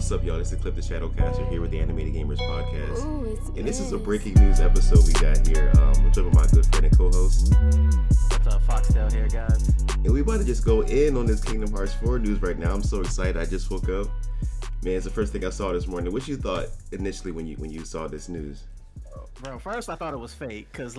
What's up, y'all? This is Clip TheeShadowcaster here with the Animated Gamers Podcast. Ooh, and this is a breaking news episode we got here. I'm joined with my good friend and co-host. What's up, Foxtail here, guys? And we about to just go in on this Kingdom Hearts 4 news right now. I'm so excited. I just woke up. Man, it's the first thing I saw this morning. What you thought initially when you saw this news? Bro, first I thought it was fake, cause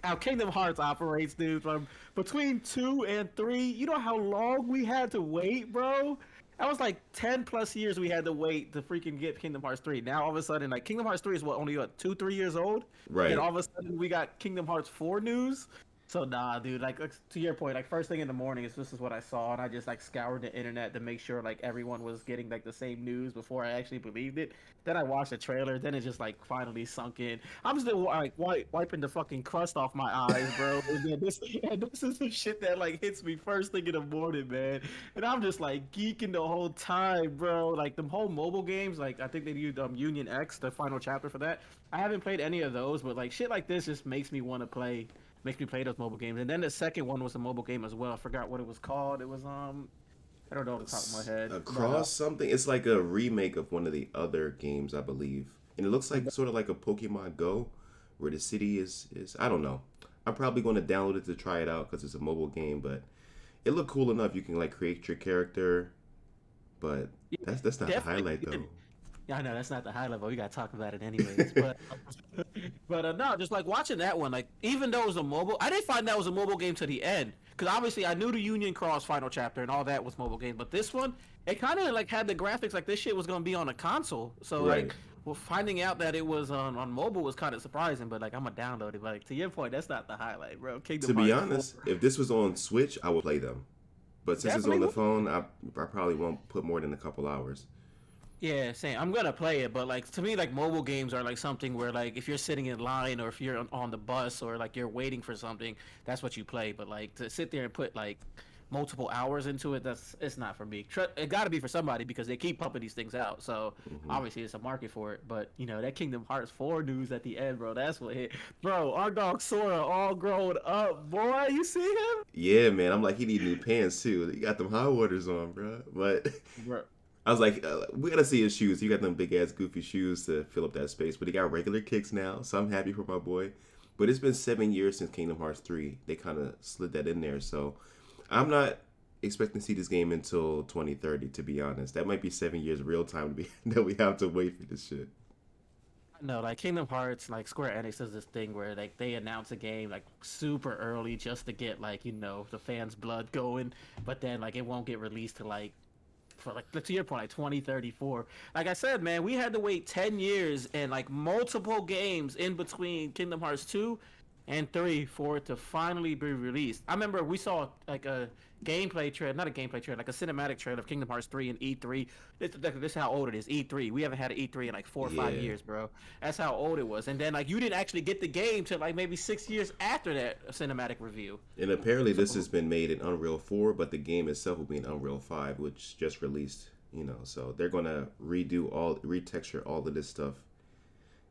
how Kingdom Hearts operates, dude. From between 2 and 3, you know how long we had to wait, bro? That was like 10 plus years we had to wait to freaking get Kingdom Hearts 3. Now all of a sudden, like Kingdom Hearts 3 is only 2-3 years old, Right. and all of a sudden we got Kingdom Hearts 4 news. So nah, dude, like to your point, like first thing in the morning, this is what I saw, and I just like scoured the internet to make sure like everyone was getting like the same news before I actually believed it. Then I watched the trailer, then it just like finally sunk in. I'm still like wiping the fucking crust off my eyes, bro. And this is the shit that like hits me first thing in the morning, man. And I'm just like geeking the whole time, bro. Like the whole mobile games, like I think they used Union X, the final chapter for that. I haven't played any of those, but like shit like this just makes me want to play. Makes me play those mobile games. And then the second one was a mobile game as well. I forgot what it was called. It was I don't know off the top of my head. Across something. It's like a remake of one of the other games, I believe. And it looks like sort of like a Pokemon Go, where the city is I don't know. I'm probably going to download it to try it out because it's a mobile game, but it looked cool enough. You can like create your character, but that's not the highlight though. Yeah, I know that's not the high level. We gotta talk about it anyways. But no, just like watching that one, like even though it was a mobile, I didn't find that was a mobile game to the end, because obviously I knew the Union Cross final chapter and all that was mobile game, but this one, it kind of like had the graphics like this shit was gonna be on a console. So Right. like, well, finding out that it was on mobile was kind of surprising. But like, I'm gonna download it. But like to your point, that's not the highlight, bro. Kingdom To be Hearts honest, 4. if this was on Switch, I would play them. But since it's on the Definitely phone, I probably won't put more than a couple hours. Yeah, same. I'm gonna play it, but like to me, like mobile games are like something where like if you're sitting in line or if you're on the bus or like you're waiting for something, that's what you play. But like to sit there and put like multiple hours into it, it's not for me. It got to be for somebody because they keep pumping these things out. So obviously it's a market for it. But you know that Kingdom Hearts 4 news at the end, bro. That's what hit, bro. Our dog Sora all grown up, boy. You see him? Yeah, man. I'm like, he need new pants too. He got them high waters on, bro. But Bro. I was like, we gotta see his shoes. He got them big ass goofy shoes to fill up that space. But he got regular kicks now, so I'm happy for my boy. But it's been 7 years since Kingdom Hearts 3. They kind of slid that in there, so I'm not expecting to see this game until 2030. To be honest, that might be 7 years real time that we have to wait for this shit. No, like Kingdom Hearts, like Square Enix does this thing where like they announce a game like super early just to get like the fans' blood going, but then like it won't get released to like for like to your point like 2034. Like I said, man, we had to wait 10 years and like multiple games in between Kingdom Hearts 2 and 3 for it to finally be released. I remember we saw like a gameplay trailer, not a gameplay trailer, like a cinematic trailer of Kingdom Hearts 3 and E3. This is how old it is, E3. We haven't had an E3 in like 4 or 5 years, bro. That's how old it was. And then like you didn't actually get the game till like maybe 6 years after that cinematic review. And apparently this has been made in Unreal 4, but the game itself will be in Unreal 5, which just released. So they're gonna retexture all of this stuff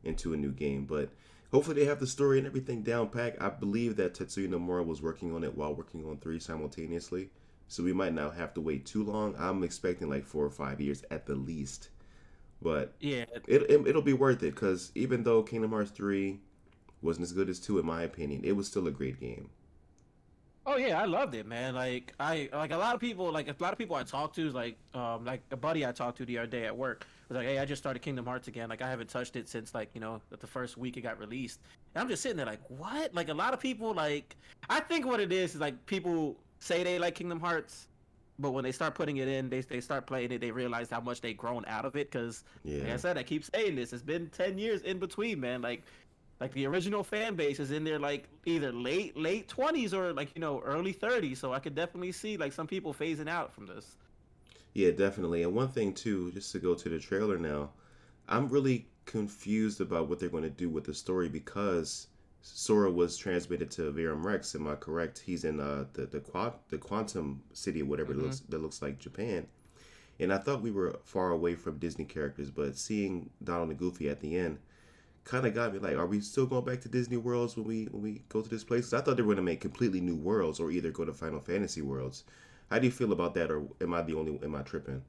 into a new game, but hopefully they have the story and everything down pat. I believe that Tetsuya Nomura was working on it while working on 3 simultaneously, so we might not have to wait too long. I'm expecting like 4 or 5 years at the least, but yeah, it'll be worth it, because even though Kingdom Hearts 3 wasn't as good as 2 in my opinion, it was still a great game. Oh yeah, I loved it, man. Like a lot of people I talked to, like a buddy I talked to the other day at work was like, "Hey, I just started Kingdom Hearts again. Like I haven't touched it since like the first week it got released." And I'm just sitting there like, "What?" Like a lot of people like I think what it is like people say they like Kingdom Hearts, but when they start putting it in, they start playing it, they realize how much they've grown out of it. Because like I said, I keep saying this. It's been 10 years in between, man. Like the original fan base is in their like either late 20s or like early 30s, so I could definitely see like some people phasing out from this. Yeah, definitely. And one thing too, just to go to the trailer now, I'm really confused about what they're going to do with the story, because Sora was transmitted to Verum Rex. Am I correct? He's in the Quantum City or whatever that looks like Japan. And I thought we were far away from Disney characters, but seeing Donald and Goofy at the end kind of got me like, are we still going back to Disney worlds when we go to this place? 'Cause I thought they were going to make completely new worlds or either go to Final Fantasy worlds. How do you feel about that, or am I tripping?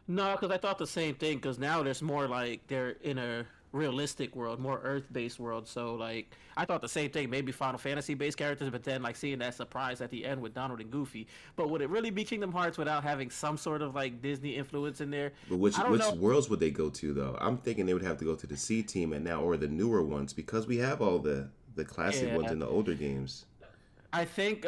No, because I thought the same thing. Because now there's more like they're in a realistic world, more Earth-based world. So like I thought the same thing. Maybe Final Fantasy-based characters, but then like seeing that surprise at the end with Donald and Goofy. But would it really be Kingdom Hearts without having some sort of like Disney influence in there? But which I don't which know. worlds would they go to though? I'm thinking they would have to go to the C team and now or the newer ones because we have all the classic ones Yeah, in the older games. I think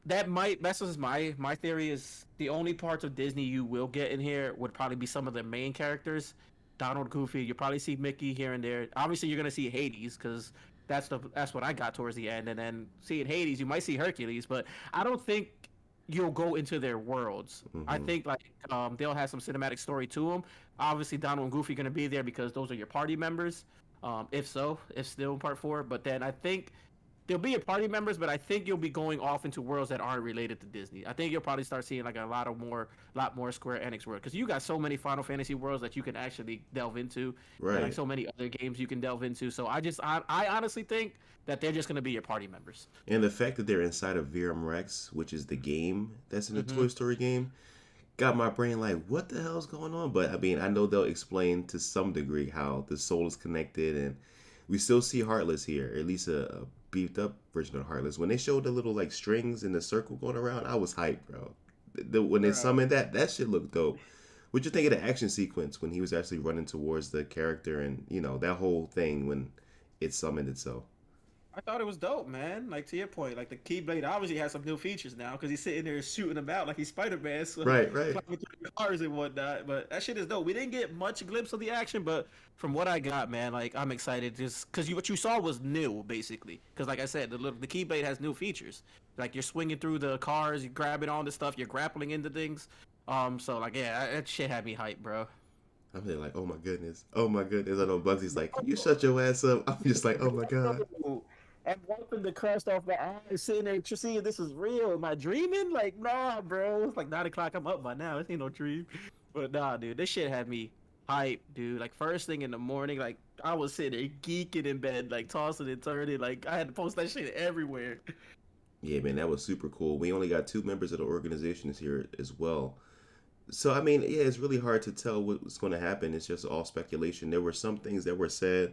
that might that's just my theory is the only parts of Disney you will get in here would probably be some of the main characters. Donald, Goofy, you'll probably see Mickey here and there. Obviously, you're gonna see Hades because that's what I got towards the end, and then seeing Hades, you might see Hercules, but I don't think you'll go into their worlds. I Hmm. think like they'll have some cinematic story to them. Obviously, Donald and Goofy are gonna be there because those are your party members. If so, if still in part four, but then I think there'll be a party members, but I think you'll be going off into worlds that aren't related to Disney. I think you'll probably start seeing like a lot more Square Enix world because you got so many Final Fantasy worlds that you can actually delve into, and like Right. so many other games you can delve into. So I honestly think that they're just gonna be your party members. And the fact that they're inside of Verum Rex, which is the game that's in the Hmm. Toy Story game, got my brain like, what the hell's going on? But I mean, I know they'll explain to some degree how the soul is connected, and we still see Heartless here, at least a beefed up version of Heartless. When they showed the little like strings in the circle going around, I was hyped, bro. When they Bro, summoned that shit looked dope. What'd you think of the action sequence when he was actually running towards the character and that whole thing when it summoned itself? I thought it was dope, man. Like to your point, like the Keyblade obviously has some new features now because he's sitting there shooting them out like he's Spider Man, so Right, right. climbing through the cars and whatnot. But that shit is dope. We didn't get much glimpse of the action, but from what I got, man, like I'm excited just because what you saw was new, basically. Because like I said, the Keyblade has new features. Like you're swinging through the cars, you grabbing on the stuff, you're grappling into things. So like yeah, that shit had me hyped, bro. I'm there like, oh my goodness, oh my goodness. I know Bugsy's like, can you shut your ass up? I'm just like, oh my god. I'm wiping the crust off my eyes, sitting there seeing this is real. Am I dreaming? Like, nah, bro. It's like 9 o'clock. I'm up by now. It ain't no dream. But nah, dude, this shit had me hyped, dude. Like first thing in the morning, like I was sitting there geeking in bed, like tossing and turning. Like I had to post that shit everywhere. Yeah, man, that was super cool. We only got two members of the organizations here as well. So I mean, yeah, it's really hard to tell what's going to happen. It's just all speculation. There were some things that were said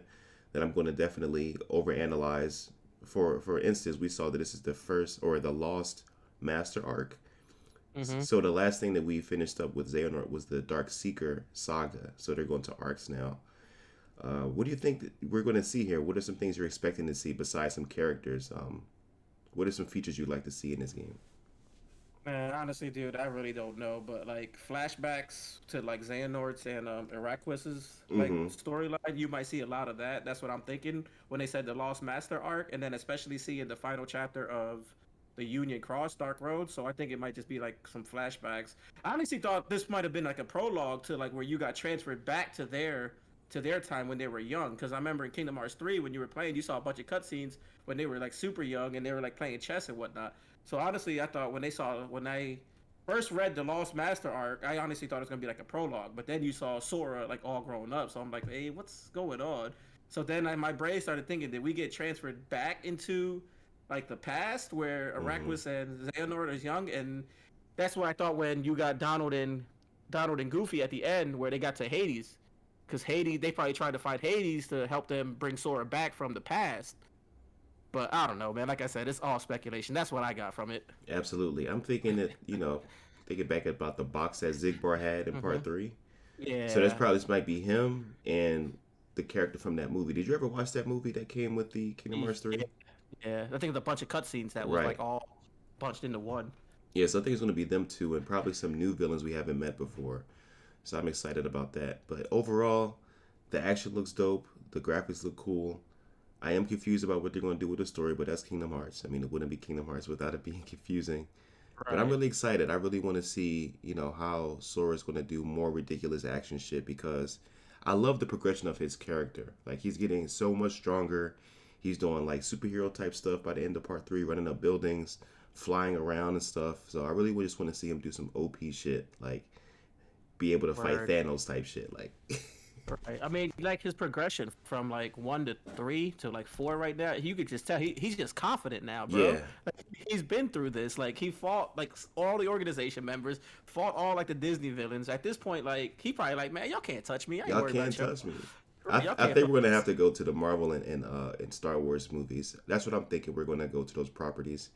that I'm going to definitely overanalyze. For instance, we saw that this is the first or the Lost Master arc. Hmm. So the last thing that we finished up with Xehanort was the Dark Seeker saga. So they're going to arcs now. What do you think that we're going to see here? What are some things you're expecting to see besides some characters? What are some features you'd like to see in this game? Man, honestly, dude, I really don't know. But like flashbacks to like Xehanort's and Araquis's like Mm-hmm. storyline, you might see a lot of that. That's what I'm thinking when they said the Lost Master arc, and then especially seeing the final chapter of the Union Cross Dark Road. So I think it might just be like some flashbacks. I honestly thought this might have been like a prologue to like where you got transferred back to their time when they were young. Because I remember in Kingdom Hearts 3 when you were playing, you saw a bunch of cutscenes when they were like super young and they were like playing chess and whatnot. So honestly, I thought when I first read the Lost Master arc, I honestly thought it was gonna be like a prologue. But then you saw Sora like all grown up, so I'm like, hey, what's going on? So then my brain started thinking, did we get transferred back into like the past where Mm-hmm. Arrakis and Xehanort is young? And that's what I thought when you got Donald and Goofy at the end where they got to Hades, because Hades they probably tried to fight Hades to help them bring Sora back from the past. But I don't know, man. Like I said, it's all speculation. That's what I got from it. Absolutely. I'm thinking that, thinking back about the box that Zigbar had in Hmm. part three. So that's Yeah. probably this might be him and the character from that movie. Did you ever watch that movie that came with the Kingdom Hearts Yeah. 3? Yeah. I think it's a bunch of cutscenes that was Right. like all bunched into one. Yeah, so I think it's going to be them two and probably some new villains we haven't met before. So I'm excited about that. But overall, the action looks dope. The graphics look cool. I am confused about what they're going to do with the story, but that's Kingdom Hearts. I mean, it wouldn't be Kingdom Hearts without it being confusing. But I'm Right. really excited. I really want to see, how Sora's going to do more ridiculous action shit because I love the progression of his character. Like he's getting so much stronger. He's doing like superhero type stuff by the end of part three, running up buildings, flying around and stuff. So I really would just want to see him do some OP shit, like be able to fight Word. Thanos type shit. Like Right. I mean, like his progression from like 1 to 3 to like 4 right now, you could just tell he's just confident now, bro. Yeah, Like, he's been through this. Like he fought like all the organization members, fought all like the Disney villains. At this point, like he probably like, man, y'all can't touch me. I ain't y'all worried can't about y'all. touch me. Right, y'all I can't think fuck we're gonna with have us. to go to the Marvel and Star Wars movies. That's what I'm thinking. We're gonna go to those properties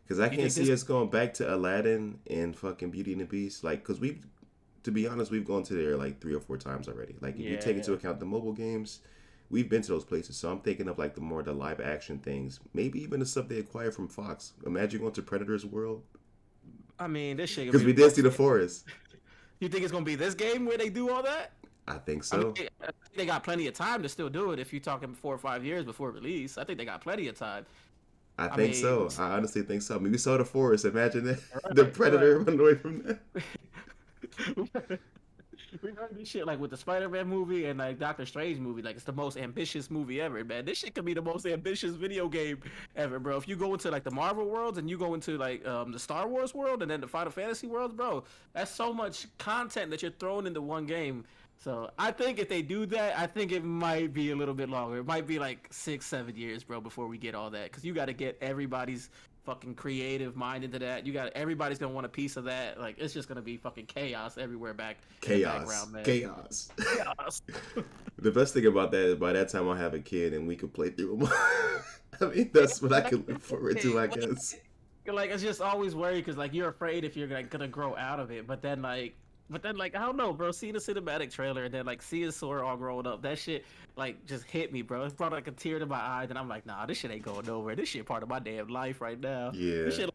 because I You can't think see this? us going back to Aladdin and fucking Beauty and the Beast. Like, because we've, to be honest, we've gone to there like 3 or 4 times already. Like, if you take into Yeah. account the mobile games, we've been to those places. So I'm thinking of like the live action things, maybe even the stuff they acquired from Fox. Imagine going to Predator's world I mean, this shit gonna because be we the did see most. the forest. You think it's gonna be this game where they do all that? I think I mean, so. they got plenty of time to still do it if you're talking 4 or 5 years before release. I think they got plenty of time. I I think mean, so. I honestly think so. I mean, we saw the forest. Imagine that. The right, right. predator run away from that. We heard this shit like with the Spider-Man movie and like Doctor Strange movie. Like it's the most ambitious movie ever, man. This shit could be the most ambitious video game ever, bro. If you go into like the Marvel worlds and you go into like the Star Wars world and then the Final Fantasy worlds, bro, that's so much content that you're throwing into one game. So I think if they do that, I think it might be a little bit longer. It might be like 6, 7 years, bro, before we get all that. Because you got to get everybody's fucking creative mind into that. You got everybody's gonna want a piece of that. Like it's just gonna be fucking chaos everywhere back in the Chaos. background, man. Chaos. Chaos. The best thing about that is by that time I'll have a kid and we could play through them. I mean, that's what I could look forward to, I guess. Like it's just always worried because like you're afraid if you're like gonna grow out of it, but then I don't know, bro. See the cinematic trailer and then like seeing Sora all grown up, that shit like just hit me, bro. It brought like a tear to my eye, and I'm like, nah, this shit ain't going nowhere. This shit part of my damn life right now. This Yeah. shit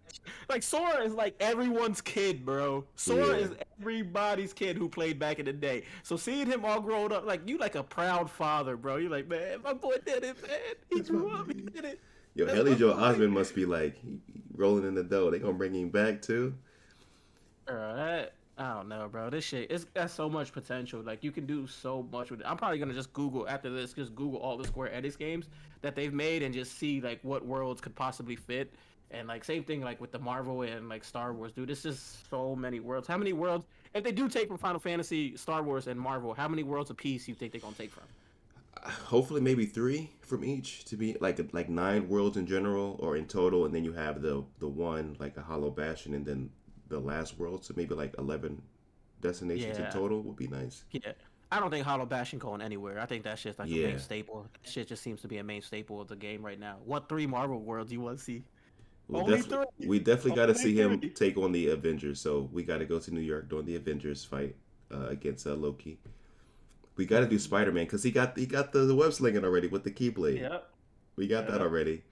like Sora is like everyone's kid, bro. Sora Yeah. is everybody's kid who played back in the day. So seeing him all grown up, like you like a proud father, bro. You're like, man, my boy did it, man. He That's my grew up, he baby. did it. Yo, That's Haley my Joel boy. Osment must be like rolling in the dough. They gonna bring him back too. Bro, that I don't know, bro. This shit it's got so much potential. Like you can do so much with it. I'm probably gonna just Google after this, just Google all the Square Enix games that they've made and just see like what worlds could possibly fit. And like same thing like with the Marvel and like Star Wars, dude. It's just so many worlds. How many worlds? If they do take from Final Fantasy, Star Wars, and Marvel, how many worlds apiece you think they're gonna take from? Hopefully, maybe 3 from each to be like 9 worlds in general or in total, and then you have the one like a Hollow Bastion, and then the last world. So maybe like 11 destinations in Yeah, total would be nice. yeah. I don't think Hollow Bastion going anywhere. I think that's just like a Yeah. main staple. That shit just seems to be a main staple of the game right now. What 3 Marvel worlds you want to see? Only three. We definitely got to Only see him three. take on the Avengers. So we got to go to New York during the Avengers fight against Loki. We got to do Spider Man because he got the web slinging already with the Keyblade. Yep. We got that Yep. already,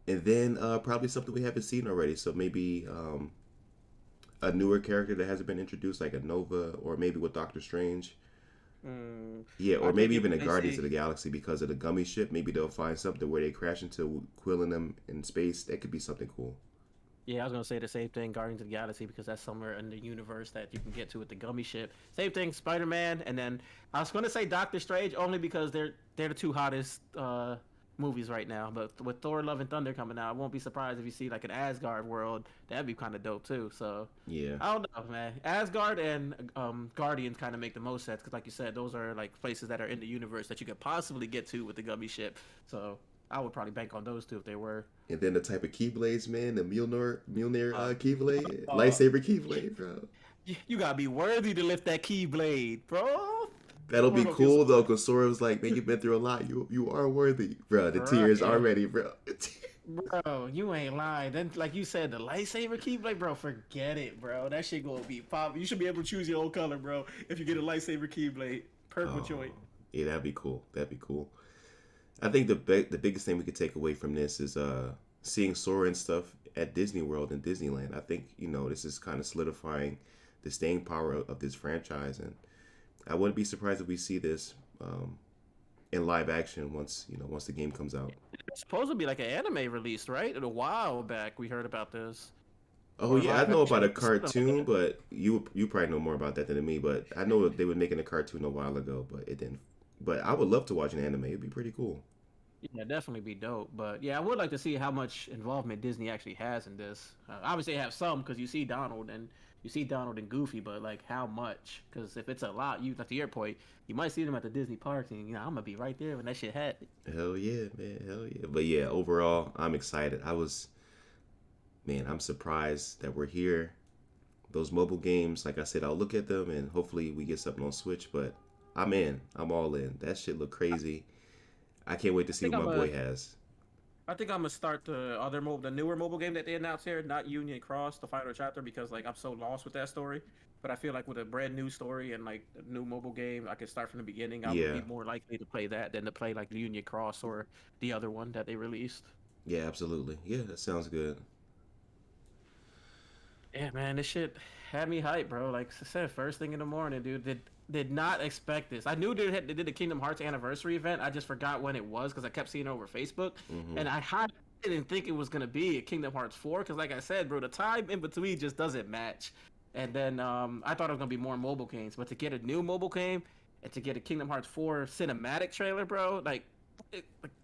and then probably something we haven't seen already. So maybe a newer character that hasn't been introduced, like a Nova, or maybe with Doctor Strange. Yeah, I or think maybe if even the they Guardians of see, the Galaxy because of the gummy ship. Maybe they'll find something where they crash into Quill and them in space. That could be something cool. yeah, I was gonna say the same thing, Guardians of the Galaxy, because that's somewhere in the universe that you can get to with the gummy ship. Same thing, Spider Man, and then I was gonna say Doctor Strange only because they're the two hottest movies right now. But with Thor: Love and Thunder coming out, I won't be surprised if you see like an Asgard world. That'd be kind of dope too. So Yeah. I don't know, man. Asgard and Guardians kind of make the most sense because, like you said, those are like places that are in the universe that you could possibly get to with the gummy ship. So I would probably bank on those two if they were. And then the type of keyblades, man, the Mjolnir Uh, keyblade, uh, lightsaber keyblade, bro. you gotta be worthy to lift that keyblade, bro. That'll be We're gonna get cool some- though, cause Sora was like, "Man, you've been through a lot. You are worthy, bro." The tears Right. already, bro. Bro, you ain't lying. Then, like you said, the lightsaber keyblade, bro, forget it, bro. That shit gonna be pop. You should be able to choose your own color, bro, if you get a lightsaber keyblade. Purple Oh, joint. yeah, that'd be cool. That'd be cool. I think the biggest thing we could take away from this is seeing Sora and stuff at Disney World and Disneyland. I think this is kind of solidifying the staying power of this franchise, and I wouldn't be surprised if we see this in live action once the game comes out. It's supposed to be like an anime release, right? A while back, we heard about this. Oh Or yeah, I live know action. about a Something like cartoon, that. but you probably know more about that than me. But I know that they were making a cartoon a while ago, but it didn't. But I would love to watch an anime. It'd be pretty cool. Yeah, definitely be dope. But yeah, I would like to see how much involvement Disney actually has in this. Obviously, they have some because you see Donald and Goofy, but like how much? Because if it's a lot, you to your point, you might see them at the Disney parks, and I'm gonna be right there when that shit happens. Hell yeah, man. Hell yeah. But yeah, overall, I'm excited. Man, I'm surprised that we're here. Those mobile games, like I said, I'll look at them and hopefully we get something on Switch, but I'm in. I'm all in. That shit look crazy. I can't wait to I see think what I'm my a boy has. I think I'm gonna start the newer mobile game that they announced here, not Union Cross, the final chapter, because like I'm so lost with that story. But I feel like with a brand new story and like a new mobile game, I can start from the beginning. I would Yeah. be more likely to play that than to play like Union Cross or the other one that they released. Yeah, absolutely. Yeah, that sounds good. Yeah, man, this shit had me hyped, bro. Like I said, first thing in the morning, dude. Did not expect this. I knew they did the Kingdom Hearts anniversary event. I just forgot when it was because I kept seeing it over Facebook, Hmm. and didn't think it was gonna be a Kingdom Hearts 4 because, like I said, bro, the time in between just doesn't match. And then I thought it was gonna be more mobile games, but to get a new mobile game and to get a Kingdom Hearts 4 cinematic trailer, bro, like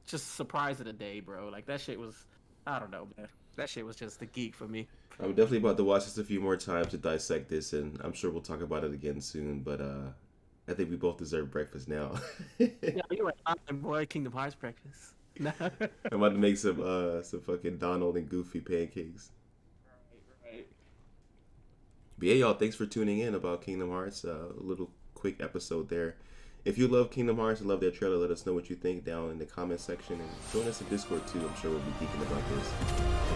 just surprise of the day, bro. Like that shit was, I don't know, man. That shit was just the geek for me. I'm definitely about to watch this a few more times to dissect this, and I'm sure we'll talk about it again soon. But I think we both deserve breakfast now. Yeah, you're right. I'm boy, Kingdom Hearts breakfast. Nah. Right, I'm about to make some fucking Donald and Goofy pancakes. right. But yeah, y'all, thanks for tuning in about Kingdom Hearts. A little quick episode there. If you love Kingdom Hearts and love that trailer, let us know what you think down in the comment section, and join us in Discord too. I'm sure we'll be geeking about this.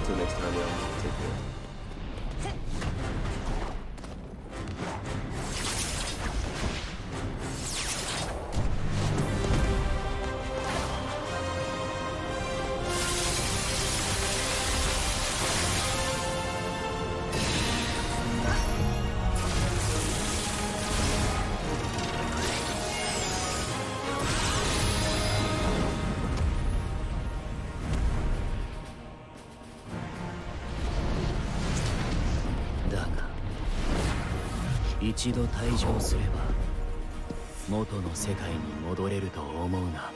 Until next time, y'all, take care. だが一度退場すれば元の世界に戻れると思うな。